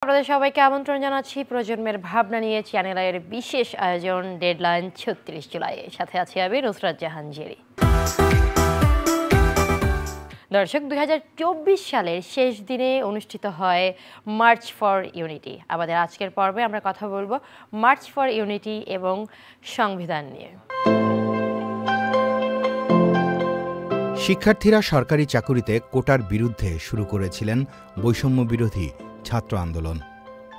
আপনাদের সবাইকে আমন্ত্রণ জানাচ্ছি প্রজন্মের ভাবনা নিয়ে চ্যানেলের বিশেষ আয়োজন ডেডলাইন ৩৬ জুলাই। সাথে আছি আমি নুসরাত জাহান জেরি। দর্শক, ২০২৪ সালের শেষ দিনে অনুষ্ঠিত হয় মার্চ ফর ইউনিটি। আমাদের আজকের পর্বে আমরা কথা বলবো মার্চ ফর ইউনিটি এবং সংবিধান নিয়ে। শিক্ষার্থীরা সরকারি চাকুরিতে কোটার বিরুদ্ধে শুরু করেছিলেন বৈষম্য বিরোধী ছাত্র আন্দোলন।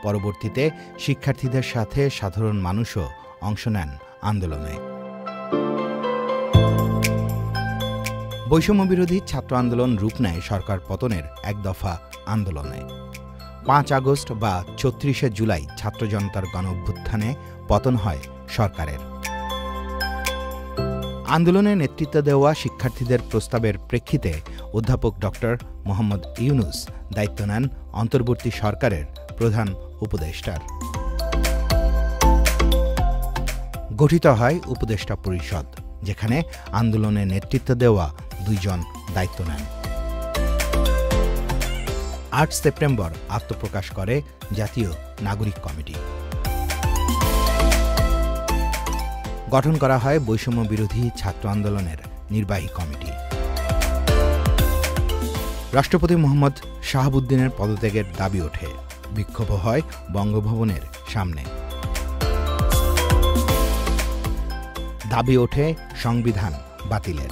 পরবর্তীতে শিক্ষার্থীদের সাথে সাধারণ মানুষও অংশ নেন আন্দোলনে। বৈষম্য বিরোধী ছাত্র আন্দোলন রূপ নেয় সরকার পতনের এক দফা আন্দোলনে। ৫ আগস্ট বা ৩৪শে জুলাই ছাত্র জনতার গণঅভ্যুত্থানে পতন হয় সরকারের। আন্দোলনে নেতৃত্ব দেওয়া শিক্ষার্থীদের প্রস্তাবের প্রেক্ষিতে অধ্যাপক ডক্টর মোহাম্মদ ইউনুস দায়িত্ব নেন অন্তর্বর্তী সরকারের প্রধান উপদেষ্টার। গঠিত হয় উপদেষ্টা পরিষদ, যেখানে আন্দোলনে নেতৃত্ব দেওয়া ২ জন দায়িত্ব নেন। ৮ সেপ্টেম্বর আত্মপ্রকাশ করে জাতীয় নাগরিক কমিটি। গঠন করা হয় বৈষম্য বিরোধী ছাত্র আন্দোলনের নির্বাহী কমিটি। রাষ্ট্রপতি মোহাম্মদ শাহাবুদ্দিনের পদত্যাগের দাবি ওঠে। বিক্ষোভ হয় বঙ্গভবনের সামনে। দাবি ওঠে সংবিধান বাতিলের।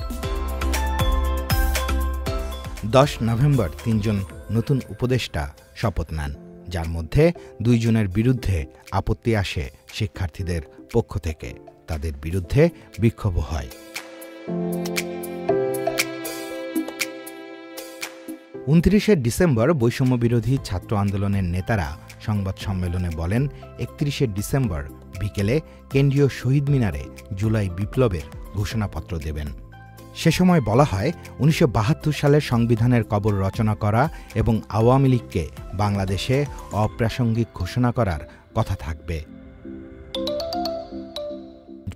১০ নভেম্বর ৩ জন নতুন উপদেষ্টা শপথ নেন, যার মধ্যে ২ জনের বিরুদ্ধে আপত্তি আসে শিক্ষার্থীদের পক্ষ থেকে। তাদের বিরুদ্ধে বিক্ষোভ হয়। ২৯শে ডিসেম্বর বৈষম্য বিরোধী ছাত্র আন্দোলনের নেতারা সংবাদ সম্মেলনে বলেন, ৩১শে ডিসেম্বর বিকেলে কেন্দ্রীয় শহীদ মিনারে জুলাই বিপ্লবের ঘোষণাপত্র দেবেন। সে সময় বলা হয়, ১৯৭২ সালের সংবিধানের কবর রচনা করা এবং আওয়ামী লীগকে বাংলাদেশে অপ্রাসঙ্গিক ঘোষণা করার কথা থাকবে।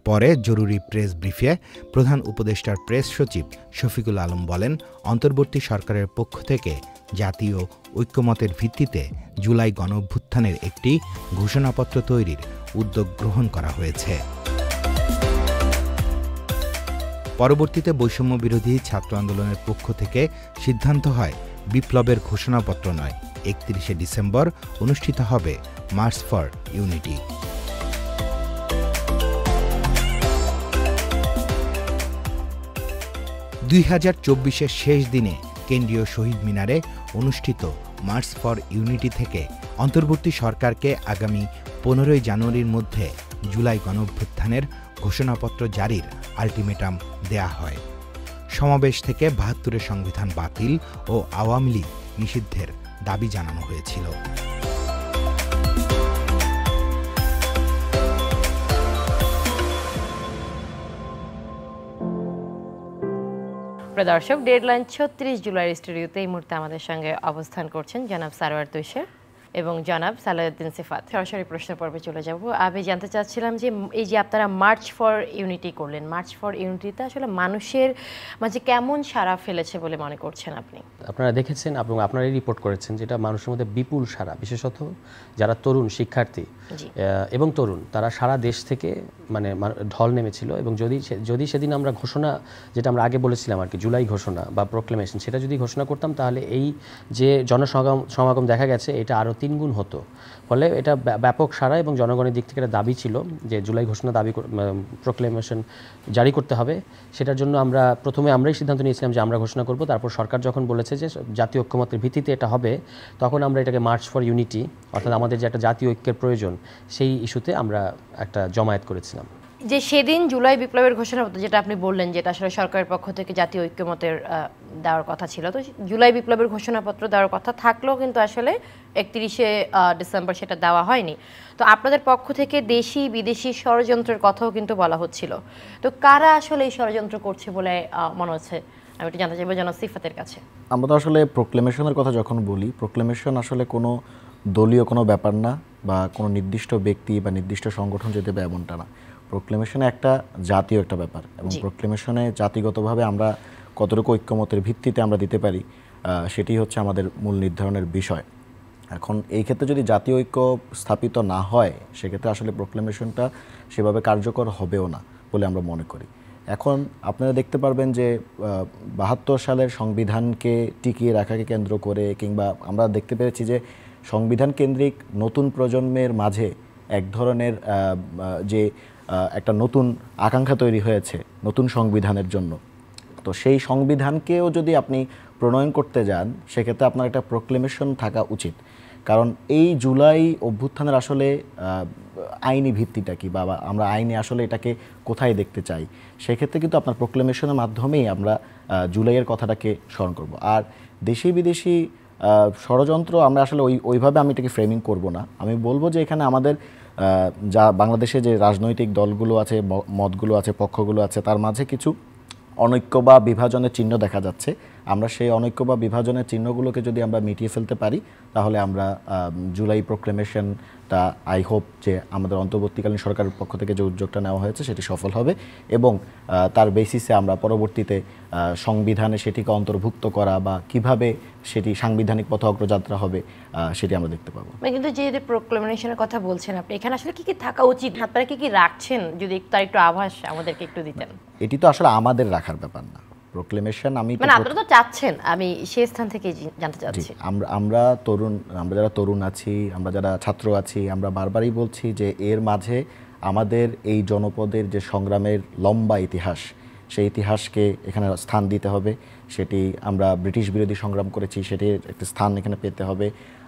পরে জরুরি প্রেস ব্রিফে প্রধান উপদেষ্টার প্রেস সচিব শফিকুল আলম বলেন, অন্তর্বর্তী সরকারের পক্ষ থেকে জাতীয় ঐক্যমতের ভিত্তিতে জুলাই গণঅভ্যুত্থানের একটি ঘোষণাপত্র তৈরির উদ্যোগ গ্রহণ করা হয়েছে। পরবর্তীতে বৈষম্য বিরোধী ছাত্র আন্দোলনের পক্ষ থেকে সিদ্ধান্ত হয় বিপ্লবের ঘোষণাপত্র নয়, ৩১শে ডিসেম্বর অনুষ্ঠিত হবে মার্চ ফর ইউনিটি। ২০২৪-এর শেষ দিনে কেন্দ্রীয় শহীদ মিনারে অনুষ্ঠিত মার্চ ফর ইউনিটি থেকে অন্তর্বর্তী সরকারকে আগামী ১৫ই জানুয়ারির মধ্যে জুলাই গণঅভ্যুত্থানের ঘোষণাপত্র জারির আলটিমেটাম দেয়া হয়। সমাবেশ থেকে ৭২-এর সংবিধান বাতিল ও আওয়ামী লীগ নিষিদ্ধের দাবি জানানো হয়েছিল। দর্শক, ডেডলাইন ৩৬ জুলাইয়ের স্টুডিওতে এই মুহূর্তে আমাদের সঙ্গে অবস্থান করছেন জনাব সারোয়ার তুষার এবং জনাব সালাউদ্দিন সিফাত। সরাসরি প্রশ্ন পর্বে চলে যাব। আমি জানতে চাচ্ছিলাম যে এই যে আপনারা মার্চ ফর ইউনিটি করলেন, মার্চ ফর ইউনিটিতে আসলে মানুষের মাঝে কেমন সাড়া ফেলেছে বলে মনে করছেন আপনি? আপনারা দেখেছেন এবং আপনারাই রিপোর্ট করেছেন যেটা মানুষের মধ্যে বিপুল সাড়া, বিশেষত যারা তরুণ শিক্ষার্থী এবং তরুণ, তারা সারা দেশ থেকে মানে ঢল নেমেছিল। এবং যদি সেদিন আমরা ঘোষণা, যেটা আমরা আগে বলেছিলাম আর কি, জুলাই ঘোষণা বা প্রোক্লেমেশন, সেটা যদি ঘোষণা করতাম তাহলে এই যে জনসমাগম দেখা গেছে এটা আরও ৩ গুণ হতো। ফলে এটা ব্যাপক সাড়া এবং জনগণের দিক থেকে একটা দাবি ছিল যে জুলাই ঘোষণা প্রোক্লেমেশন জারি করতে হবে। সেটার জন্য আমরাই সিদ্ধান্ত নিয়েছিলাম যে আমরা ঘোষণা করব। তারপর সরকার যখন বলেছে যে জাতীয় ঐক্যমতের ভিত্তিতে এটা হবে, তখন আমরা এটাকে মার্চ ফর ইউনিটি, অর্থাৎ আমাদের যে একটা জাতীয় ঐক্যের প্রয়োজন, সেই ইস্যুতে আমরা একটা জমায়েত করেছিলাম। যে সেদিন জুলাই বিপ্লবের ঘোষণাপত্র যেটা আপনি বললেন, যেটা আসলে সরকারের পক্ষ থেকে জাতীয় ঐক্যমতের দেওয়ার কথা ছিল, তো জুলাই বিপ্লবের ঘোষণাপত্র দেওয়ার কথা থাকলেও কিন্তু আসলে ৩১শে ডিসেম্বর সেটা দেওয়া হয়নি। তো আপনাদের পক্ষ থেকে দেশি বিদেশি ষড়যন্ত্রের কথাও কিন্তু বলা হচ্ছিল। তো কারা আসলে এই ষড়যন্ত্র করছে বলে মনে হচ্ছে? আমি একটু জানতে চাইবো জনাব সিফাতের কাছে। আমরা তো আসলে প্রোক্লেমেশনের কথা যখন বলি, প্রোক্লেমেশন আসলে কোনো দলীয় কোনো ব্যাপার না, বা কোনো নির্দিষ্ট ব্যক্তি বা নির্দিষ্ট সংগঠন যে দেবে এমনটা না। প্রোক্লেমেশনে একটা জাতীয় একটা ব্যাপার, এবং প্রোক্লেমেশনে জাতিগতভাবে আমরা কতটুকু ঐক্যমতের ভিত্তিতে আমরা দিতে পারি, সেটি হচ্ছে আমাদের মূল নির্ধারণের বিষয়। এখন এই ক্ষেত্রে যদি জাতীয় ঐক্য স্থাপিত না হয় সেক্ষেত্রে আসলে প্রোক্লেমেশনটা সেভাবে কার্যকর হবেও না বলে আমরা মনে করি। এখন আপনারা দেখতে পারবেন যে ৭২ সালের সংবিধানকে টিকিয়ে রাখাকে কেন্দ্র করে কিংবা আমরা দেখতে পেরেছি যে সংবিধান কেন্দ্রিক নতুন প্রজন্মের মাঝে এক ধরনের যে একটা নতুন আকাঙ্ক্ষা তৈরি হয়েছে নতুন সংবিধানের জন্য। তো সেই সংবিধানকেও যদি আপনি প্রণয়ন করতে যান সেক্ষেত্রে আপনার একটা প্রোক্লেমেশন থাকা উচিত। কারণ এই জুলাই অভ্যুত্থানের আসলে আইনি ভিত্তিটা কি বা আমরা আইনে আসলে এটাকে কোথায় দেখতে চাই, সেক্ষেত্রে কিন্তু আপনার প্রোক্লেমেশনের মাধ্যমেই আমরা জুলাইয়ের কথাটাকে স্মরণ করব। আর দেশি বিদেশি ষড়যন্ত্র আমরা আসলে ওইভাবে আমি এটাকে ফ্রেমিং করব না। আমি বলবো যে এখানে আমাদের যা বাংলাদেশে যে রাজনৈতিক দলগুলো আছে, মতগুলো আছে, পক্ষগুলো আছে, তার মাঝে কিছু অনৈক্য বা বিভাজনের চিহ্ন দেখা যাচ্ছে। আমরা সেই অনৈক্য বা বিভাজনের চিহ্নগুলোকে যদি আমরা মিটিয়ে ফেলতে পারি তাহলে আমরা জুলাই প্রোক্লেমেশনটা আই হোপ যে আমাদের অন্তর্বর্তীকালীন সরকারের পক্ষ থেকে যে উদ্যোগটা নেওয়া হয়েছে সেটি সফল হবে এবং তার বেসিসে আমরা পরবর্তীতে সংবিধানে সেটিকে অন্তর্ভুক্ত করা বা কিভাবে সেটি সাংবিধানিক পথে অগ্রযাত্রা হবে সেটি আমরা দেখতে পাবো। কিন্তু যে প্রোক্লেমেশনের কথা বলছেন আপনি, এখানে আসলে কি কি থাকা উচিত, আপনারা কি কি রাখছেন, যদি তার একটু আভাস আমাদেরকে একটু দিতেন। এটি তো আসলে আমাদের রাখার ব্যাপার না প্রোক্লেমেশন, মানে আপনারা তো চাচ্ছেন, আমি সেই স্থান থেকে জানতে চাচ্ছি। আমরা যারা তরুণ আছি, আমরা যারা ছাত্র আছি, আমরা বারবারই বলছি যে এর মাঝে আমাদের এই জনপদের যে সংগ্রামের লম্বা ইতিহাস, সেই ইতিহাসকে এখানে স্থান দিতে হবে। সেটি আমরা ব্রিটিশ বিরোধী সংগ্রাম করেছি, সেটির একটা স্থান এখানে পেতে হবে।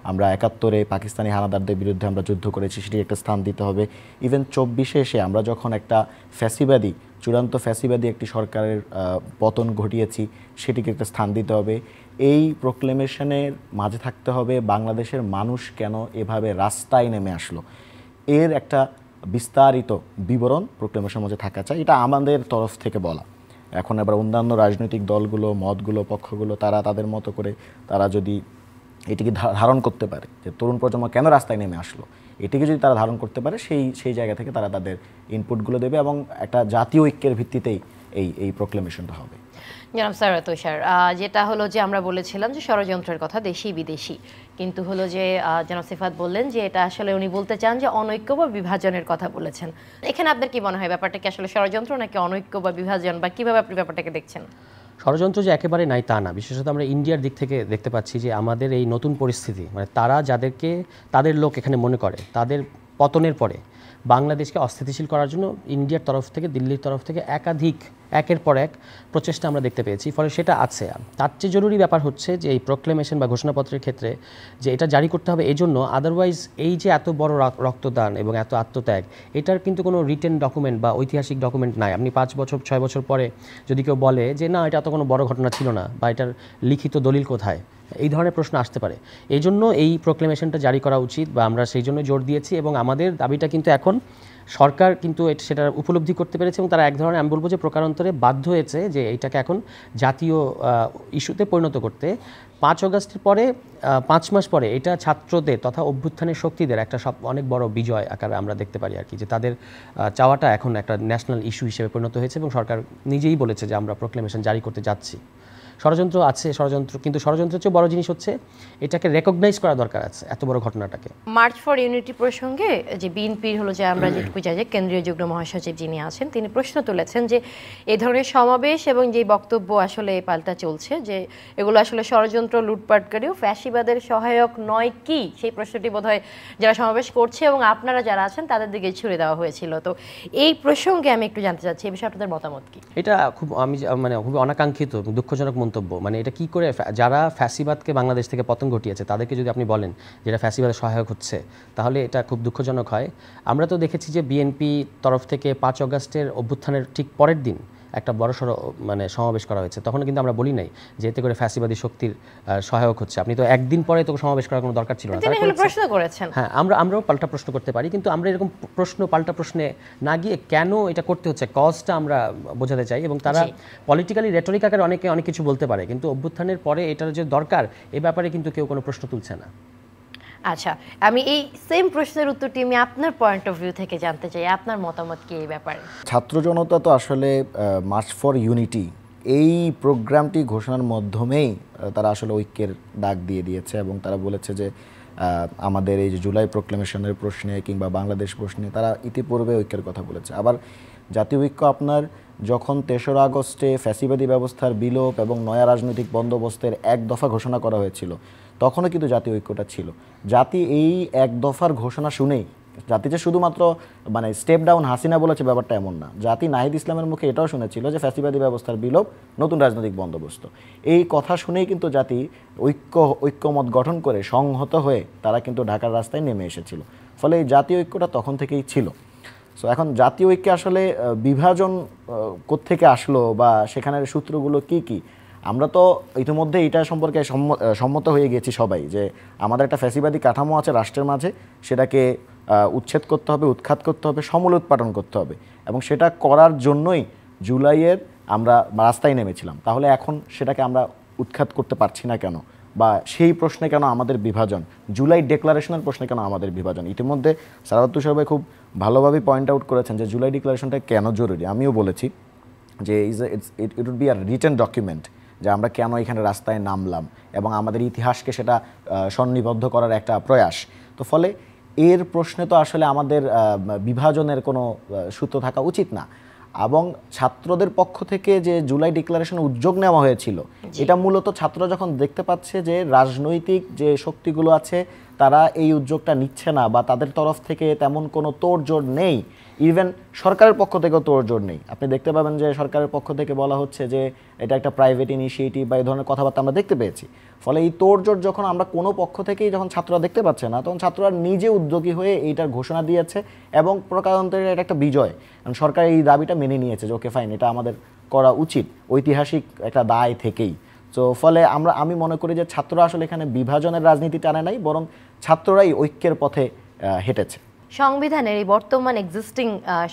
আমরা ৭১-এ পাকিস্তানি হানাদারদের বিরুদ্ধে আমরা যুদ্ধ করেছি, সেটি একটা স্থান দিতে হবে। ইভেন ২৪-এ এসে আমরা যখন একটা চূড়ান্ত ফ্যাসিবাদী একটি সরকারের পতন ঘটিয়েছি, সেটিকে একটা স্থান দিতে হবে। এই প্রোক্লেমেশনের মাঝে থাকতে হবে বাংলাদেশের মানুষ কেন এভাবে রাস্তায় নেমে আসলো, এর একটা বিস্তারিত বিবরণ প্রোক্লেমেশনের মধ্যে থাকা চাই। এটা আমাদের তরফ থেকে বলা। এখন আবার অন্যান্য রাজনৈতিক দলগুলো, মতগুলো, পক্ষগুলো তারা তাদের মতো করে তারা যদি এটিকে ধারণ করতে পারে যে তরুণ প্রজন্ম কেন রাস্তায় নেমে আসলো, এটিকে যদি তারা ধারণ করতে পারে সেই জায়গা থেকে তারা তাদের ইনপুটগুলো দেবে এবং একটা জাতীয় ঐক্যের ভিত্তিতেই এই প্রোক্লেমেশনটা হবে। জনাব স্যার তুষার, যেটা হলো যে আমরা বলেছিলাম যে ষড়যন্ত্রের কথা দেশি বিদেশি, কিন্তু হলো যে জনাব সিফাত বললেন যে এটা আসলে উনি বলতে চান যে অনৈক্য বা বিভাজনের কথা বলেছেন। এখানে আপনার কি মনে হয় ব্যাপারটা কি আসলে ষড়যন্ত্র নাকি অনৈক্য বা বিভাজন, বা কিভাবে আপনি ব্যাপারটাকে দেখছেন? ষড়যন্ত্র যে একেবারে নাই তা না। বিশেষত আমরা ইন্ডিয়ার দিক থেকে দেখতে পাচ্ছি যে আমাদের এই নতুন পরিস্থিতি, মানে তারা যাদেরকে তাদের লোক এখানে মনে করে, তাদের পতনের পরে বাংলাদেশকে অস্থিতিশীল করার জন্য ইন্ডিয়ার তরফ থেকে, দিল্লির তরফ থেকে একের পর এক প্রচেষ্টা আমরা দেখতে পেয়েছি। ফলে সেটা আছে। তার চেয়ে জরুরি ব্যাপার হচ্ছে যে এই প্রোক্লেমেশন বা ঘোষণাপত্রের ক্ষেত্রে যে এটা জারি করতে হবে এই জন্য, আদারওয়াইজ এই যে এত বড় রক্তদান এবং এত আত্মত্যাগ, এটার কিন্তু কোনো রিটেন ডকুমেন্ট বা ঐতিহাসিক ডকুমেন্ট নাই। আপনি 5 বছর 6 বছর পরে যদি কেউ বলে যে না এটা তো কোনো বড় ঘটনা ছিল না বা এটার লিখিত দলিল কোথায়, এই ধরনের প্রশ্ন আসতে পারে। এই জন্য এই প্রোক্লেমেশনটা জারি করা উচিত বা আমরা সেই জন্য জোর দিয়েছি এবং আমাদের দাবিটা কিন্তু এখন সরকার কিন্তু সেটা উপলব্ধি করতে পেরেছে এবং তারা এক ধরনের, আমি বলবো যে প্রকারান্তরে বাধ্য হয়েছে যে এইটাকে এখন জাতীয় ইস্যুতে পরিণত করতে। 5 আগস্টের পরে 5 মাস পরে এটা ছাত্রদের তথা অভ্যুত্থানের শক্তিদের একটা অনেক বড় বিজয় আকারে আমরা দেখতে পারি আর কি, যে তাদের চাওয়াটা এখন একটা ন্যাশনাল ইস্যু হিসেবে পরিণত হয়েছে এবং সরকার নিজেই বলেছে যে আমরা প্রোক্লেমেশন জারি করতে যাচ্ছি। ষড়যন্ত্র আছে, কিন্তু ষড়যন্ত্রের চেয়ে বড় জিনিস হচ্ছে এটাকে রেকগনাইজ করা দরকার আছে, এত বড় ঘটনাটাকে। মার্চ ফর ইউনিটি প্রসঙ্গে যে বিএনপির হলো যে আমরা যেটুকু জানি যে কেন্দ্রীয় যুগ্ম মহাসচিব যিনি আছেন তিনি প্রশ্ন তুলেছেন যে এই ধরনের সমাবেশ এবং যে বক্তব্য আসলে পাল্টা চলছে যে এগুলো আসলে ষড়যন্ত্র, লুটপাটকারী ও ফ্যাসিবাদের সহায়ক নয় কি? সেই প্রশ্নটি বোধহয় যারা সমাবেশ করছে এবং আপনারা যারা আছেন তাদের দিকে ছুড়ে দেওয়া হয়েছিল। তো এই প্রসঙ্গে আমি একটু জানতে চাচ্ছি এই বিষয়ে আপনাদের মতামত কি? এটা খুব খুবই অনাকাঙ্ক্ষিত দুঃখজনক মন্তব্য। মানে এটা কি করে যারা ফ্যাসিবাদকে বাংলাদেশ থেকে পতন ঘটিয়েছে তাদেরকে যদি আপনি বলেন যেটা ফ্যাসিবাদের সহায়ক হচ্ছে, তাহলে এটা খুব দুঃখজনক হয়। আমরা তো দেখেছি যে বিএনপি তরফ থেকে 5 আগস্টের অভ্যুত্থানের ঠিক পরের দিন একটা বড়সড় সমাবেশ করা হয়েছে। তখন কিন্তু আমরা বলি নাই যে এতে করে ফ্যাসিবাদী শক্তির সহায়ক হচ্ছে। আপনি তো একদিন পরে তো সমাবেশ করার কোনো দরকার ছিল না। প্রশ্ন করেছেন। হ্যাঁ, আমরাও পাল্টা প্রশ্ন করতে পারি, কিন্তু আমরা এরকম পাল্টা প্রশ্নে না গিয়ে কেন এটা করতে হচ্ছে কজটা আমরা বোঝাতে চাই। এবং তারা পলিটিক্যালি রেটরিক আকারে অনেক কিছু বলতে পারে, কিন্তু অভ্যুত্থানের পরে এটার যে দরকার এ ব্যাপারে কিন্তু কেউ কোনো প্রশ্ন তুলছে না। আচ্ছা, আমি এই সেম প্রশ্নের উত্তরটি আমি আপনার পয়েন্ট অফ ভিউ থেকে জানতে চাই, আপনার মতামত কি এই ব্যাপারে? ছাত্র জনতা তো আসলে মার্চ ফর ইউনিটি এই প্রোগ্রামটি ঘোষণার মাধ্যমেই তারা আসলে ঐক্যের ডাক দিয়ে দিয়েছে এবং তারা বলেছে যে আমাদের এই যে জুলাই প্রোক্লেমেশনের প্রশ্নে কিংবা বাংলাদেশ প্রশ্নে তারা ইতিপূর্বে ঐক্যের কথা বলেছে। আবার জাতীয় ঐক্য আপনার যখন ৩রা আগস্টে ফ্যাসিবাদী ব্যবস্থার বিলোপ এবং নয়া রাজনৈতিক বন্দোবস্তের এক দফা ঘোষণা করা হয়েছিল, তখনও কিন্তু জাতীয় ঐক্যটা ছিল। জাতি এই এক দফার ঘোষণা শুনেই, জাতি যে শুধুমাত্র মানে স্টেপ ডাউন হাসিনা বলেছে ব্যাপারটা এমন না, জাতি নাহিদ ইসলামের মুখে এটাও শুনেছিল যে ফ্যাসিবাদী ব্যবস্থার বিলোপ, নতুন রাজনৈতিক বন্দোবস্ত। এই কথা শুনেই কিন্তু জাতি ঐক্যমত গঠন করে সংহত হয়ে তারা কিন্তু ঢাকার রাস্তায় নেমে এসেছিল। ফলে এই জাতীয় ঐক্যটা তখন থেকেই ছিল। সো এখন জাতীয় ঐক্যে আসলে বিভাজন কোত্থেকে আসলো বা সেখানের সূত্রগুলো কি কি, আমরা তো ইতিমধ্যে এটা সম্পর্কে সম্মত হয়ে গেছি সবাই যে আমাদের একটা ফ্যাসিবাদী কাঠামো আছে রাষ্ট্রের মাঝে, সেটাকে উচ্ছেদ করতে হবে, উৎখাত করতে হবে, সমূল উৎপাদন করতে হবে, এবং সেটা করার জন্যই জুলাইয়ের আমরা রাস্তায় নেমেছিলাম। তাহলে এখন সেটাকে আমরা উৎখাত করতে পারছি না কেন, বা সেই প্রশ্নে কেন আমাদের বিভাজন, জুলাই ডিক্লারেশনের প্রশ্নে কেন আমাদের বিভাজন? ইতিমধ্যে সারাওয়াত তুষার ভাই খুব ভালোভাবে পয়েন্ট আউট করেছেন যে জুলাই ডিক্লারেশনটা কেন জরুরি। আমিও বলেছি যে it would be a written document, যে আমরা কেন এখানে রাস্তায় নামলাম এবং আমাদের ইতিহাসকে সেটা সন্নিবদ্ধ করার একটা প্রয়াস। তো ফলে এর প্রশ্নে তো আসলে আমাদের বিভাজনের কোনো সূত্র থাকা উচিত না। এবং ছাত্রদের পক্ষ থেকে যে জুলাই ডিক্লারেশনে উদ্যোগ নেওয়া হয়েছিল, এটা মূলত ছাত্ররা যখন দেখতে পাচ্ছে যে রাজনৈতিক যে শক্তিগুলো আছে তারা এই উদ্যোগটা নিচ্ছে না, বা তাদের তরফ থেকে তেমন কোনো তোড়জোড় নেই, ইভেন সরকারের পক্ষ থেকেও তোড়জোড় নেই। আপনি দেখতে পাবেন যে সরকারের পক্ষ থেকে বলা হচ্ছে যে এটা একটা প্রাইভেট ইনিশিয়েটিভ বা এই ধরনের কথাবার্তা আমরা দেখতে পেয়েছি। ফলে এই তোড়জোড় যখন আমরা কোনো পক্ষ থেকেই যখন ছাত্ররা দেখতে পাচ্ছে না, তখন ছাত্ররা নিজে উদ্যোগী হয়ে এইটার ঘোষণা দিয়েছে এবং প্রকারান্তরে এটা একটা বিজয়, কারণ সরকার এই দাবিটা মেনে নিয়েছে যে ওকে ফাইন, এটা আমাদের করা উচিত ঐতিহাসিক একটা দায় থেকেই। তো ফলে আমি মনে করি যে ছাত্ররা আসলে এখানে বিভাজনের রাজনীতি টানে নাই, বরং ছাত্ররাই ঐক্যের পথে হেঁটেছে। সংবিধানের এই বর্তমান এক্সিস্টিং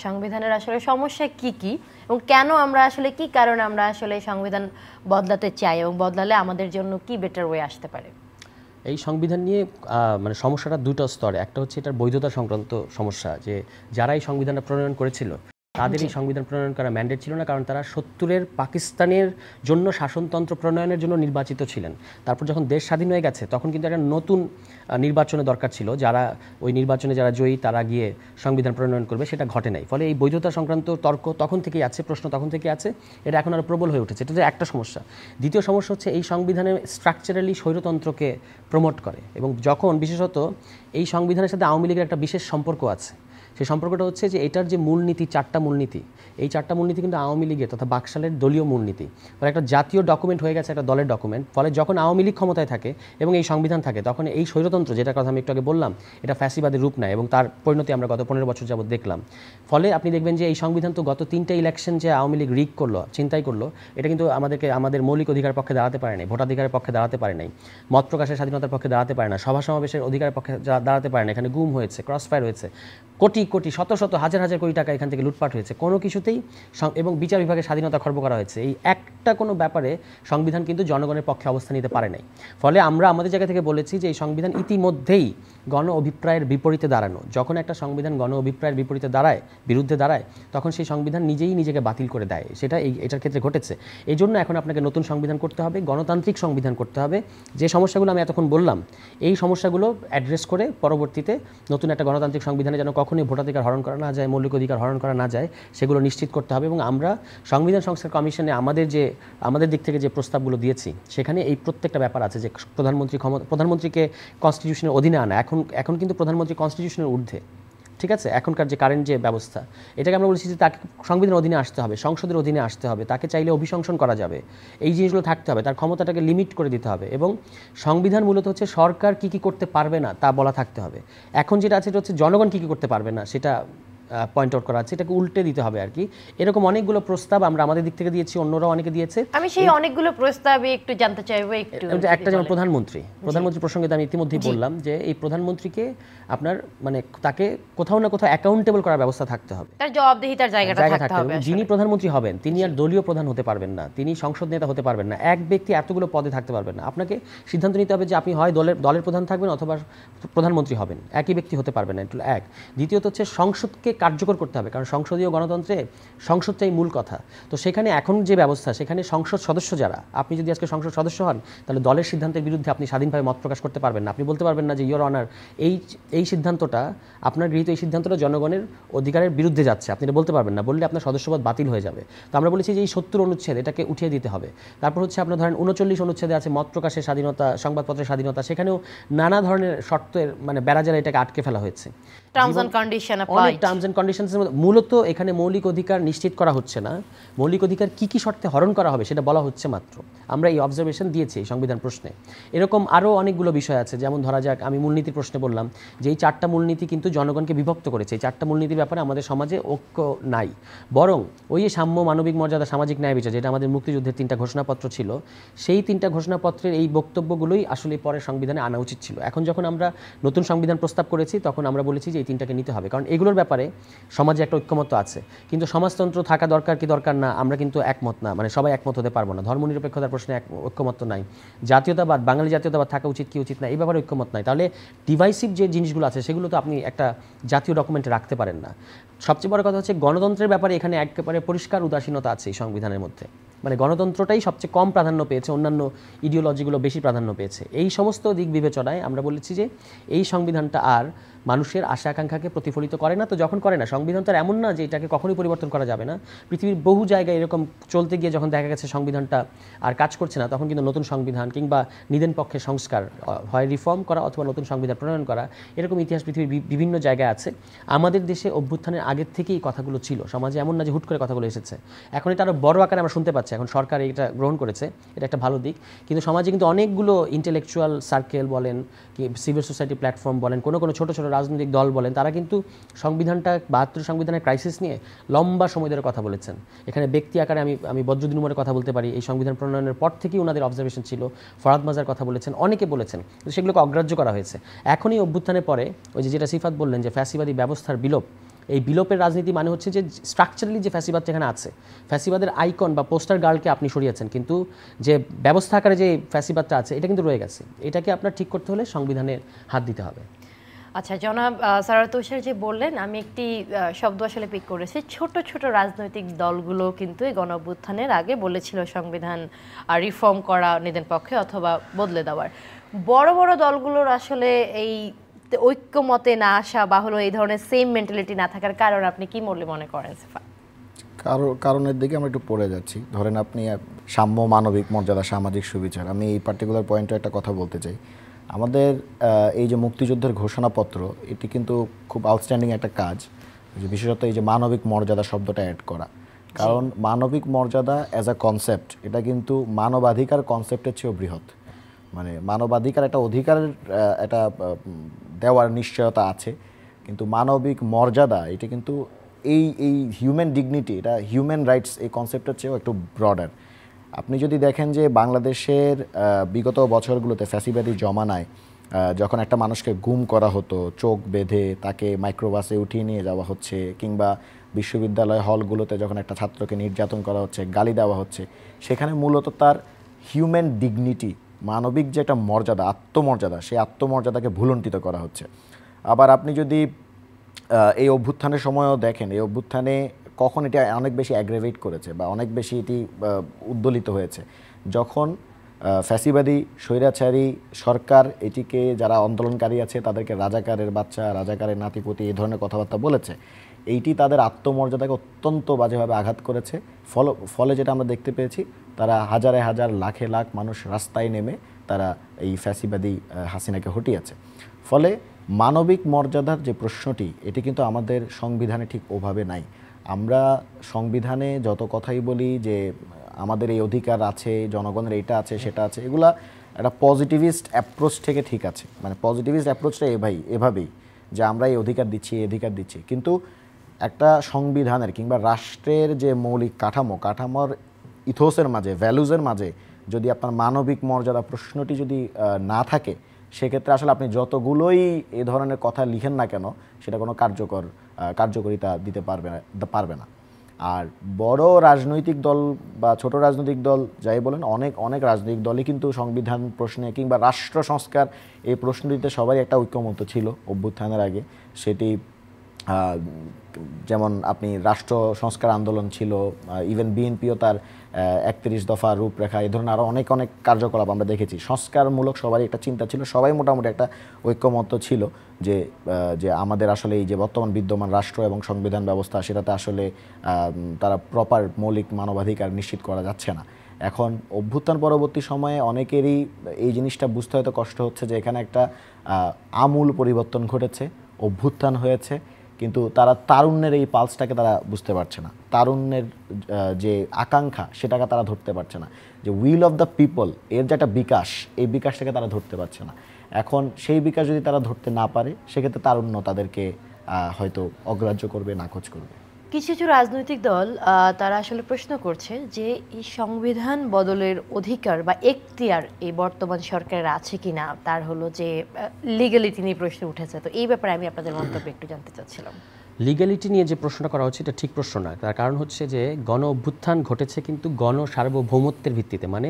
সংবিধানের আসলে সমস্যা কি কি, এবং কেন আমরা আসলে কি কারণে আমরা আসলে সংবিধান বদলাতে চাই, এবং বদলালে আমাদের জন্য কি বেটার ওয়ে আসতে পারে? এই সংবিধান নিয়ে মানে সমস্যাটা দুটো স্তরে। একটা হচ্ছে এটার বৈধতা সংক্রান্ত সমস্যা, যে যারা এই সংবিধানটা প্রণয়ন করেছিল তাদের এই সংবিধান প্রণয়ন করা ম্যান্ডেট ছিল না, কারণ তারা 70-এর পাকিস্তানের জন্য শাসনতন্ত্র প্রণয়নের জন্য নির্বাচিত ছিলেন। তারপর যখন দেশ স্বাধীন হয়ে গেছে তখন কিন্তু একটা নতুন নির্বাচনের দরকার ছিল, যারা ওই নির্বাচনে যারা জয়ী তারা গিয়ে সংবিধান প্রণয়ন করবে, সেটা ঘটে নাই। ফলে এই বৈধতা সংক্রান্ত তর্ক তখন থেকেই আছে, প্রশ্ন তখন থেকে আছে, এটা এখন আরও প্রবল হয়ে উঠেছে। এটা যে একটা সমস্যা। দ্বিতীয় সমস্যা হচ্ছে এই সংবিধানে স্ট্রাকচারালি স্বৈরতন্ত্রকে প্রমোট করে, এবং যখন বিশেষত এই সংবিধানের সাথে আওয়ামী লীগের একটা বিশেষ সম্পর্ক আছে। সেই সম্পর্কটা হচ্ছে যে এটার যে মূলনীতি, 4টা মূলনীতি, এই 4টা মূলনীতি কিন্তু আওয়ামী লীগের তথা বাকশালের দলীয় মূলনীতি, ফলে একটা জাতীয় ডকুমেন্ট হয়ে গেছে, একটা দলের ডকুমেন্ট। ফলে যখন আওয়ামী লীগ ক্ষমতায় থাকে এবং এই সংবিধান থাকে, তখন এই স্বৈরতন্ত্র, যেটার কথা আমি একটু আগে বললাম, এটা ফ্যাসিবাদের রূপ নেয়, এবং তার পরিণতি আমরা গত 15 বছর যাবত দেখলাম। ফলে আপনি দেখবেন যে এই সংবিধান তো গত 3টা ইলেকশন যে আওয়ামী লীগ রিগ করলো, চিন্তাই করলো, এটা কিন্তু আমাদের মৌলিক অধিকারের পক্ষে দাঁড়াতে পারে নাই, ভোটাধিকারের পক্ষে দাঁড়াতে পারে নাই, মত প্রকাশের স্বাধীনতার পক্ষে দাঁড়াতে পারে না, সভা সমাবেশের অধিকারের পক্ষে দাঁড়াতে পারে না। এখানে গুম হয়েছে, ক্রসফায়ার হয়েছে, কোটি কোটি শত শত হাজার হাজার কোটি টাকা এখান থেকে লুটপাট হয়েছে, কোনো কিছুতেই, এবং বিচার বিভাগের স্বাধীনতা খর্ব করা হয়েছে। এই একটা কোনো ব্যাপারে সংবিধান কিন্তু জনগণের পক্ষে অবস্থান নিতে পারে নাই। ফলে আমরা আমাদের জায়গা থেকে বলেছি যে এই সংবিধান ইতিমধ্যেই গণ অভিপ্রায়ের বিপরীতে দাঁড়ানো। যখন একটা সংবিধান গণ অভিপ্রায়ের বিরুদ্ধে দাঁড়ায়, তখন সেই সংবিধান নিজেকে বাতিল করে দেয়। সেটা এটার ক্ষেত্রে ঘটেছে। এই জন্য এখন আপনাকে নতুন সংবিধান করতে হবে, গণতান্ত্রিক সংবিধান করতে হবে। যে সমস্যাগুলো আমি এতক্ষণ বললাম, এই সমস্যাগুলো অ্যাড্রেস করে পরবর্তীতে নতুন একটা গণতান্ত্রিক সংবিধানে যেন কখনোই ভোটাধিকার হরণ করা না যায়, মৌলিক অধিকার হরণ করা না যায়, সেগুলো নিশ্চিত করতে হবে। এবং আমরা সংবিধান সংস্কার কমিশনে আমাদের দিক থেকে যে প্রস্তাবগুলো দিয়েছি, সেখানে এই প্রত্যেকটা ব্যাপার আছে, যে প্রধানমন্ত্রীকে কনস্টিটিউশনের অধীনে আনা। এখন কিন্তু প্রধানমন্ত্রী কনস্টিটিউশনের ঊর্ধ্বে, ঠিক আছে? এখনকার যে কারেন্ট যে ব্যবস্থা, এটাকে আমরা বলছি যে তাকে সংবিধানের অধীনে আসতে হবে, সংসদের অধীনে আসতে হবে, তাকে চাইলে অভিশংসন করা যাবে, এই জিনিসগুলো থাকতে হবে, তার ক্ষমতাটাকে লিমিট করে দিতে হবে। এবং সংবিধান মূলত হচ্ছে সরকার কী করতে পারবে না তা বলা থাকতে হবে। এখন যেটা আছে, এটা হচ্ছে জনগণ কী করতে পারবে না সেটা পয়েন্ট আউট করা আছে, এটাকে উল্টে দিতে হবে আর কি। এরকম অনেকগুলো প্রস্তাব আমরা আমাদের দিক থেকে দিয়েছি, অন্যরাও অনেকে দিয়েছে। আমি সেই অনেকগুলো প্রস্তাবে একটু জানতে চাইবো। একটা যেমন প্রধানমন্ত্রী প্রসঙ্গে আমি ইতিমধ্যেই বললাম যে এই প্রধানমন্ত্রীকে আপনার মানে তাকে কোথাও না কোথাও অ্যাকাউন্টেবল করার ব্যবস্থা থাকতে হবে, তার জবাবদিহিতার জায়গাটা থাকতে হবে। যিনি প্রধানমন্ত্রী হবেন তিনি আর দলীয় প্রধান হতে পারবেন না, তিনি সংসদ নেতা হতে পারবেন না, এক ব্যক্তি এতগুলো পদে থাকতে পারবেন না। আপনাকে সিদ্ধান্ত নিতে হবে যে আপনি হয় দলের প্রধান থাকবেন অথবা প্রধানমন্ত্রী হবেন, একই ব্যক্তি হতে পারবেন না, এক। দ্বিতীয়ত হচ্ছে সংসদকে কার্যকর করতে হবে, কারণ সংসদীয় গণতন্ত্রে সংসদটাই মূল কথা। তো সেখানে এখন যে ব্যবস্থা, সেখানে সংসদ সদস্য যারা, আপনি যদি আজকে সংসদ সদস্য হন তাহলে দলের সিদ্ধান্তের বিরুদ্ধে আপনি স্বাধীনভাবে মত প্রকাশ করতে পারবেন না। আপনি বলতে পারবেন না যে ইয়োর অনার এই সিদ্ধান্তটা, আপনার গৃহীত এই সিদ্ধান্তটা জনগণের অধিকারের বিরুদ্ধে যাচ্ছে, আপনি এটা বলতে পারবেন না, বললে আপনার সদস্যপদ বাতিল হয়ে যাবে। তো আমরা বলেছি যে এই 70 অনুচ্ছেদ এটাকে উঠিয়ে দিতে হবে। তারপর হচ্ছে আপনার ধরেন 39 অনুচ্ছেদে আছে মত প্রকাশের স্বাধীনতা, সংবাদপত্রের স্বাধীনতা, সেখানেও নানা ধরনের শর্তের মানে বেড়াজালে এটাকে আটকে ফেলা হয়েছে। টার্মস এন্ড কন্ডিশন অনেক টার্মস এন্ড কন্ডিশনসের মধ্যে মূলত এখানে মৌলিক অধিকার নিশ্চিত করা হচ্ছে না, মৌলিক অধিকার কি কি শর্তে হরণ করা হবে সেটা বলা হচ্ছে মাত্র। আমরা এই অবজারভেশন দিয়েছি এই সংবিধান প্রশ্নে। এরকম আরও অনেকগুলো বিষয় আছে, যেমন ধরা যাক আমি মূলনীতির প্রশ্নে বললাম যে এই 4টা মূলনীতি কিন্তু জনগণকে বিভক্ত করেছে। এই 4টা মূলনীতির ব্যাপারে আমাদের সমাজে ঐক্য নাই, বরং ওই যে সাম্য, মানবিক মর্যাদা, সামাজিক ন্যায় বিচার, যেটা আমাদের মুক্তিযুদ্ধের 3টা ঘোষণাপত্র ছিল, সেই 3টা ঘোষণাপত্রের এই বক্তব্যগুলোই আসলে পরের সংবিধানে আনা উচিত ছিল। এখন যখন আমরা নতুন সংবিধান প্রস্তাব করেছি তখন আমরা বলেছি যে এই 3টাকে নিতে হবে, কারণ এগুলোর ব্যাপারে সমাজে একটা ঐক্যমত আছে। কিন্তু সমাজতন্ত্র থাকা দরকার কি দরকার না, আমরা কিন্তু একমত না, মানে সবাই একমত হতে পারবো না। ধর্মনিরপেক্ষতার প্রশ্নে ঐক্যমত নাই, জাতীয়তাবাদ, বাঙালি জাতীয়তাবাদ থাকা উচিত কি উচিত না, এই ব্যাপারে ঐক্যমত নাই। তাহলে ডিভাইসিভ যে জিনিসগুলো আছে সেগুলো তো আপনি একটা জাতীয় ডকুমেন্টে রাখতে পারেন না। সবচেয়ে বড় কথা হচ্ছে গণতন্ত্রের ব্যাপারে এখানে একেবারে পরিষ্কার উদাসীনতা আছে এই সংবিধানের মধ্যে। মানে গণতন্ত্রটাই সবচেয়ে কম প্রাধান্য পেয়েছে, অন্যান্য ইডিওলজিগুলো বেশি প্রাধান্য পেয়েছে। এই সমস্ত দিক বিবেচনায় আমরা বলেছি যে এই সংবিধানটা আর মানুষের আশা আকাঙ্ক্ষাকে প্রতিফলিত করে না। তো যখন করে না, সংবিধান তো এমন না যে এটাকে কখনোই পরিবর্তন করা যাবে না। পৃথিবীর বহু জায়গায় এরকম চলতে গিয়ে যখন দেখা গেছে সংবিধানটা আর কাজ করছে না, তখন কিন্তু নতুন সংবিধান কিংবা নিদেন পক্ষের সংস্কার, হয় রিফর্ম করা অথবা নতুন সংবিধান প্রণয়ন করা, এরকম ইতিহাস পৃথিবীর বিভিন্ন জায়গায় আছে। আমাদের দেশে অভ্যুত্থানের আগের থেকেই কথাগুলো ছিল, সমাজে এমন না যে হুট করে কথাগুলো এসেছে। এখন এটা আরও বড় আকারে আমরা শুনতে পাচ্ছি, এখন সরকার এটা গ্রহণ করেছে, এটা একটা ভালো দিক। কিন্তু সমাজে কিন্তু অনেকগুলো ইন্টেলেকচুয়াল সার্কেল বলেন, কি সিভিল সোসাইটি প্ল্যাটফর্ম বলেন, কোনো ছোটো ছোটো রাজনৈতিক দল বলেন, তারা কিন্তু সংবিধানটা 72 সংবিধানের ক্রাইসিস নিয়ে লম্বা সময় ধরে কথা বলেছেন। এখানে ব্যক্তি আকারে আমি বদরুদ্দিন উমরের কথা বলতে পারি, এই সংবিধান প্রণয়নের পর থেকেই ওনাদের অবজারভেশন ছিল। ফরাদ মাজার কথা বলেছেন, অনেকে বলেছেন, কিন্তু সেগুলোকে অগ্রাহ্য করা হয়েছে। এখনই অভ্যুত্থানের পরে ওই যেটা সিফাত বললেন যে ফ্যাসিবাদী ব্যবস্থার বিলোপ, এই বিলোপের রাজনীতি মানে হচ্ছে যে স্ট্রাকচারালি যে ফ্যাসিবাদ এখানে আছে, ফ্যাসিবাদের আইকন বা পোস্টার গার্লকে আপনি সরিয়েছেন, কিন্তু যে ব্যবস্থা আকারে যে ফ্যাসিবাদটা আছে এটা কিন্তু রয়ে গেছে। এটাকে আপনার ঠিক করতে হলে সংবিধানের হাত দিতে হবে। আচ্ছা, জনাব সারাত তুষার যে বললেন, আমি একটি শব্দ আসলে পিক করেছি, ছোট ছোট রাজনৈতিক দলগুলো কিন্তু এই গণঅভ্যুত্থানের আগে বলেছিল সংবিধান রিফর্ম করা নিদেন পক্ষে অথবা বদলে দেওয়ার। বড় বড় দলগুলোর আসলে এই ঐক্যমতে না আসা বা হলো এই ধরনের সেম মেন্টালিটি না থাকার কারণ আপনি কি মনে করেন সিফা? কারণের দিকে আমরা একটু পড়ে যাচ্ছি। ধরেন আপনি সাম্য, মানবিক মর্যাদা, সামাজিক সুবিচার, আমি এই পার্টিকুলার পয়েন্টে একটা কথা বলতে চাই। আমাদের এই যে মুক্তিযুদ্ধের ঘোষণাপত্র, এটি কিন্তু খুব আউটস্ট্যান্ডিং একটা কাজ, যে বিশেষত এই যে মানবিক মর্যাদা শব্দটা অ্যাড করা। কারণ মানবিক মর্যাদা অ্যাজ আ কনসেপ্ট, এটা কিন্তু মানবাধিকার কনসেপ্টের চেয়েও বৃহৎ। মানে মানবাধিকার একটা অধিকারের একটা দেওয়ার নিশ্চয়তা আছে, কিন্তু মানবিক মর্যাদা এটা কিন্তু এই হিউম্যান ডিগনিটি, এটা হিউম্যান রাইটস এই কনসেপ্টের চেয়েও একটু ব্রডার। আপনি যদি দেখেন যে বাংলাদেশের বিগত বছরগুলোতে ফ্যাসিবাদী জমানায় যখন একটা মানুষকে গুম করা হতো, চোখ বেঁধে তাকে মাইক্রোবাসে উঠিয়ে নিয়ে যাওয়া হচ্ছে, কিংবা বিশ্ববিদ্যালয় হলগুলোতে যখন একটা ছাত্রকে নির্যাতন করা হচ্ছে, গালি দেওয়া হচ্ছে, সেখানে মূলত তার হিউম্যান ডিগনিটি, মানবিক যে একটা মর্যাদা, আত্মমর্যাদা, সেই আত্মমর্যাদাকে ভুলুণ্ঠিত করা হচ্ছে। আবার আপনি যদি এই অভ্যুত্থানের সময়ও দেখেন, এই অভ্যুত্থানে কখন এটা অনেক বেশি অ্যাগ্রেভেট করেছে বা অনেক বেশি এটি উদ্দোলিত হয়েছে, যখন ফ্যাসিবাদী স্বৈরাচারী সরকার এটিকে, যারা আন্দোলনকারী আছে তাদেরকে রাজাকারের বাচ্চা, রাজাকারের নাতিপতি, এই ধরনের কথাবার্তা বলেছে। এইটি তাদের আত্মমর্যাদাকে অত্যন্ত বাজেভাবে আঘাত করেছে। ফলে যেটা আমরা দেখতে পেয়েছি, তারা হাজারে হাজার, লাখে লাখ মানুষ রাস্তায় নেমে তারা এই ফ্যাসিবাদী হাসিনাকে হটিয়েছে। ফলে মানবিক মর্যাদার যে প্রশ্নটি, এটি কিন্তু আমাদের সংবিধানে ঠিক ওভাবে নাই। আমরা সংবিধানে যত কথাই বলি যে আমাদের এই অধিকার আছে, জনগণের এইটা আছে, সেটা আছে, এগুলা একটা পজিটিভিস্ট অ্যাপ্রোচ থেকে ঠিক আছে। মানে পজিটিভিস্ট অ্যাপ্রোচটা এভাবেই যে আমরা এই অধিকার দিচ্ছি, এই অধিকার দিচ্ছি, কিন্তু একটা সংবিধানের কিংবা রাষ্ট্রের যে মৌলিক কাঠামোর ইথোসের মাঝে, ভ্যালুজের মাঝে যদি আপনার মানবিক মর্যাদা প্রশ্নটি যদি না থাকে, সেক্ষেত্রে আসলে আপনি যতগুলোই এই ধরনের কথা লিখেন না কেন, সেটা কোনো কার্যকরিতা দিতে পারবে না। আর বড় রাজনৈতিক দল বা ছোট রাজনৈতিক দল যাই বলেন, অনেক রাজনৈতিক দলই কিন্তু সংবিধান প্রশ্নে কিংবা রাষ্ট্র সংস্কার এই প্রশ্নটিতে সবাই একটা ঐক্যমত ছিল অভ্যুত্থানের আগে। সেটি যেমন আপনি রাষ্ট্র সংস্কার আন্দোলন ছিল, ইভেন বিএনপিও তার 31 দফা রূপরেখা, এই ধরনের আরও অনেক অনেক কার্যকলাপ আমরা দেখেছি। সংস্কারমূলক সবারই একটা চিন্তা ছিল, সবাই মোটামুটি একটা ঐক্যমত ছিল যে যে আমাদের আসলে এই যে বর্তমান বিদ্যমান রাষ্ট্র এবং সংবিধান ব্যবস্থা, সেটাতে আসলে তারা প্রপার মৌলিক মানবাধিকার নিশ্চিত করা যাচ্ছে না। এখন অভ্যুত্থান পরবর্তী সময়ে অনেকেরই এই জিনিসটা বুঝতে হয়তো কষ্ট হচ্ছে যে এখানে একটা আমূল পরিবর্তন ঘটেছে, অভ্যুত্থান হয়েছে, কিন্তু তারা তারুণ্যের এই পালসটাকে তারা বুঝতে পারছে না, তারুণ্যের যে আকাঙ্ক্ষা সেটাকে তারা ধরতে পারছে না, যে উইল অফ দ্য পিপল এর যে একটা বিকাশ, এই বিকাশটাকে তারা ধরতে পারছে না। এখন সেই বিকাশ যদি তারা ধরতে না পারে, সেক্ষেত্রে তারুণ্য তাদেরকে হয়তো অগ্রাহ্য করবে, নাকচ করবে। কিছু কিছু রাজনৈতিক দল তারা আসলে প্রশ্ন করছে যে এই সংবিধান বদলের অধিকার বা এখতিয়ার এই বর্তমান সরকারের আছে কিনা, তার হলো যে লিগ্যালিটি নিয়ে প্রশ্ন উঠেছে। তো এই ব্যাপারে আমি আপনাদের মন্তব্য একটু জানতে চাচ্ছিলাম। লিগ্যালিটি নিয়ে যে প্রশ্নটা করা হচ্ছে এটা ঠিক প্রশ্ন না। তার কারণ হচ্ছে যে গণ অভ্যুত্থান ঘটেছে কিন্তু গণ সার্বভৌমত্বের ভিত্তিতে। মানে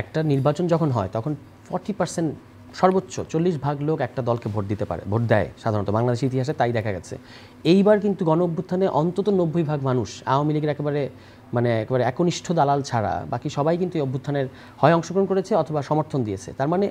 একটা নির্বাচন যখন হয় তখন 40% সর্বোচ্চ 40% লোক একটা দলকে ভোট দিতে পারে, ভোট দেয় সাধারণত, বাংলাদেশের ইতিহাসে তাই দেখা গেছে। এইবার কিন্তু গণ অভ্যুত্থানে অন্তত 90% মানুষ, আওয়ামী লীগের একেবারে একনিষ্ঠ দালাল ছাড়া বাকি সবাই কিন্তু এই অভ্যুত্থানের হয় অংশগ্রহণ করেছে অথবা সমর্থন দিয়েছে। তার মানে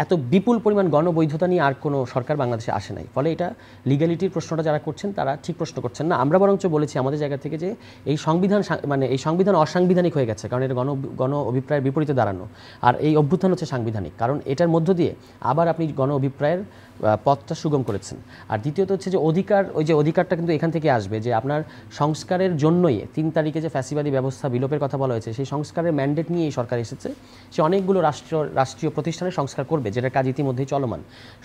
এত বিপুল পরিমাণ গণবৈধতা নিয়ে আর কোনো সরকার বাংলাদেশে আসে নাই। ফলে এটা লিগ্যালিটির প্রশ্নটা যারা করছেন তারা ঠিক প্রশ্ন করছেন না। আমরা বরঞ্চ বলেছি আমাদের জায়গা থেকে যে এই সংবিধান অসাংবিধানিক হয়ে গেছে, কারণ এটা গণ অভিপ্রায়ের বিপরীতে দাঁড়ানো। আর এই অভ্যুত্থান হচ্ছে সাংবিধানিক, কারণ এটার মধ্য দিয়ে আবার আপনি গণ অভিপ্রায়ের পথটা সুগম করেছেন। আর দ্বিতীয়ত হচ্ছে যে অধিকারটা কিন্তু এখান থেকে আসবে যে আপনার সংস্কারের জন্যই 3 তারিখে যে ফ্যাসিবাদী ব্যবস্থা বিলোপের কথা বলা হয়েছে, সেই সংস্কারের ম্যান্ডেট নিয়ে এই সরকার এসেছে। সে অনেকগুলো রাষ্ট্রীয় প্রতিষ্ঠানের সংস্কার করবে, যেটার কাজ ইতিমধ্যেই চলমান।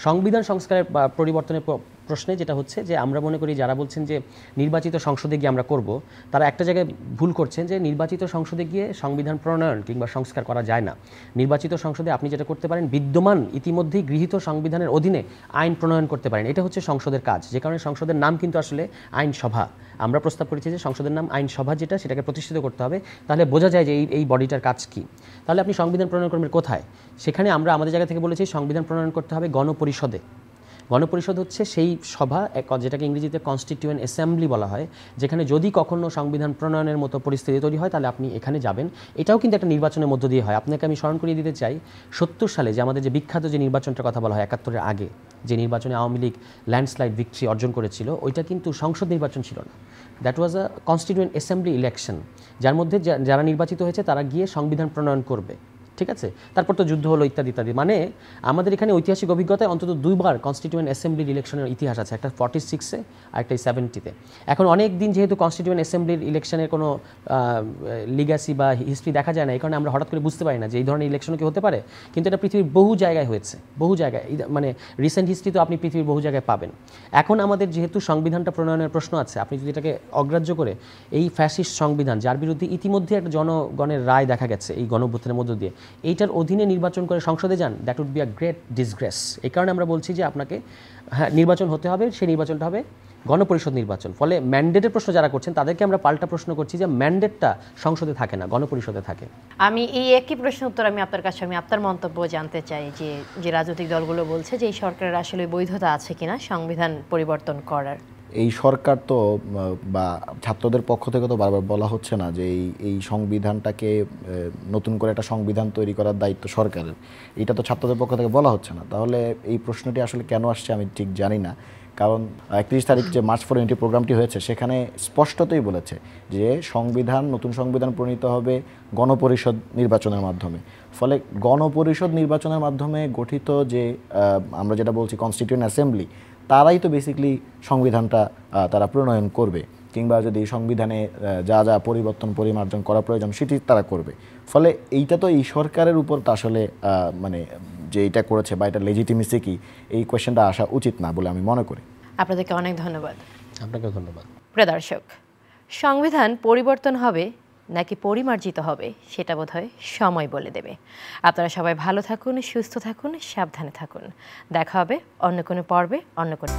সংবিধান সংস্কারের পরিবর্তনের প্রশ্নে যেটা হচ্ছে যে আমরা মনে করি যারা বলছেন যে নির্বাচিত সংসদে গিয়ে আমরা করব, তারা একটা জায়গায় ভুল করছেন যে নির্বাচিত সংসদে গিয়ে সংবিধান প্রণয়ন কিংবা সংস্কার করা যায় না। নির্বাচিত সংসদে আপনি যেটা করতে পারেন, বিদ্যমান ইতিমধ্যেই গৃহীত সংবিধানের অধীনে আইন প্রণয়ন করতে পারেন। এটা হচ্ছে সংসদের কাজ, যে কারণে সংসদের নাম কিন্তু আসলে আইনসভা। আমরা প্রস্তাব করেছি যে সংসদের নাম আইনসভা, সেটাকে প্রতিষ্ঠিত করতে হবে। তাহলে বোঝা যায় যে এই বডিটার কাজ কি। তাহলে আপনি সংবিধান প্রণয়ন করবেন কোথায়? সেখানে আমরা আমাদের জায়গা থেকে বলেছি সংবিধান প্রণয়ন করতে হবে গণপরিষদে। গণপরিষদ হচ্ছে সেই সভা, যেটাকে ইংরেজিতে কনস্টিটিউয়েন্ট অ্যাসেম্বলি বলা হয়, যেখানে যদি কখনো সংবিধান প্রণয়নের মতো পরিস্থিতি তৈরি হয় তাহলে আপনি এখানে যাবেন। এটাও কিন্তু একটা নির্বাচনের মধ্য দিয়ে হয়। আপনাকে আমি স্মরণ করিয়ে দিতে চাই 70 সালে যে আমাদের যে বিখ্যাত যে নির্বাচনটার কথা বলা হয় 71-এর আগে, যে নির্বাচনে আওয়ামী লীগ ল্যান্ডস্লাইড ভিক্টরি অর্জন করেছিল, ওইটা কিন্তু সংসদ নির্বাচন ছিল না। That was a constituent assembly election, যার মধ্যে যারা নির্বাচিত হয়েছে তারা গিয়ে সংবিধান প্রণয়ন করবে। ঠিক আছে, তারপর তো যুদ্ধ হলো ইত্যাদি ইত্যাদি। মানে আমাদের এখানে ঐতিহাসিক অভিজ্ঞতায় অন্তত 2বার কনস্টিটিউয়েন্ট অ্যাসেম্বলির ইলেকশনের ইতিহাস আছে, একটা 46-এ আর একটা 70-তে। এখন অনেক দিন যেহেতু কনস্টিটিউয়েন্ট অ্যাসেম্বলির ইলেকশনের কোনো লিগ্যাসি বা হিস্ট্রি দেখা যায় না, এই কারণে আমরা হঠাৎ করে বুঝতে পারি না যে এই ধরনের ইলেকশনও কি হতে পারে। কিন্তু এটা পৃথিবীর বহু জায়গায় হয়েছে, বহু জায়গায়, মানে রিসেন্ট হিস্ট্রি তো আপনি পৃথিবীর বহু জায়গায় পাবেন। এখন আমাদের যেহেতু সংবিধানটা প্রণয়নের প্রশ্ন আছে, আপনি যদি এটাকে অগ্রাহ্য করে এই ফ্যাসিস্ট সংবিধান, যার বিরুদ্ধে ইতিমধ্যে একটা জনগণের রায় দেখা গেছে এই গণঅভ্যুত্থানের মধ্য দিয়ে, এইটার অধীনে নির্বাচন করে সংসদে যান, that would be a great disgrace. এই কারণে আমরা বলছি যে আপনাকে নির্বাচন হতে হবে, সেই নির্বাচনটা হবে গণপরিষদ নির্বাচন। ফলে ম্যান্ডেটের প্রশ্ন যারা করছেন তাদেরকে আমরা পাল্টা প্রশ্ন করছি যে ম্যান্ডেটটা সংসদে থাকে না, গণপরিষদে থাকে। আমি এই একই প্রশ্নের উত্তর আমি আপনার কাছে আপনার মন্তব্য জানতে চাই যে রাজনৈতিক দলগুলো বলছে যে এই সরকারের আসলে বৈধতা আছে কিনা সংবিধান পরিবর্তন করার। এই সরকার তো বা ছাত্রদের পক্ষ থেকে তো বারবার বলা হচ্ছে না যে এই সংবিধানটাকে নতুন করে একটা সংবিধান তৈরি করার দায়িত্ব সরকারের, এটা তো ছাত্রদের পক্ষ থেকে বলা হচ্ছে না। তাহলে এই প্রশ্নটি আসলে কেন আসছে আমি ঠিক জানি না। কারণ 31 তারিখ যে মার্চ ফর ইউনিটি প্রোগ্রামটি হয়েছে সেখানে স্পষ্টতই বলেছে যে নতুন সংবিধান প্রণীত হবে গণপরিষদ নির্বাচনের মাধ্যমে। ফলে গণপরিষদ নির্বাচনের মাধ্যমে গঠিত যে আমরা যেটা বলছি কনস্টিটিউয়েন্ট অ্যাসেম্বলি, তারাই তো বেসিক্যালি সংবিধানটা তারা প্রণয়ন করবে, কিংবা যদি সংবিধানে যা যা পরিমার্জন করা প্রয়োজন সেটি তারা করবে। ফলে এইটা তো এই সরকারের উপর তো আসলে মানে যে এটা করেছে বা এটা লেজিটিমেসি কি, এই কোয়েশ্চেনটা আসা উচিত না বলে আমি মনে করি। আপনাদেরকে অনেক ধন্যবাদ। আপনাকেও ধন্যবাদ। প্রিয় দর্শক, সংবিধান পরিবর্তন হবে নাকি পরিমার্জিত হবে সেটা বোধহয় সময় বলে দেবে। আপনারা সবাই ভালো থাকুন, সুস্থ থাকুন, সাবধানে থাকুন। দেখা হবে অন্য কোনো পর্বে, অন্য কোনো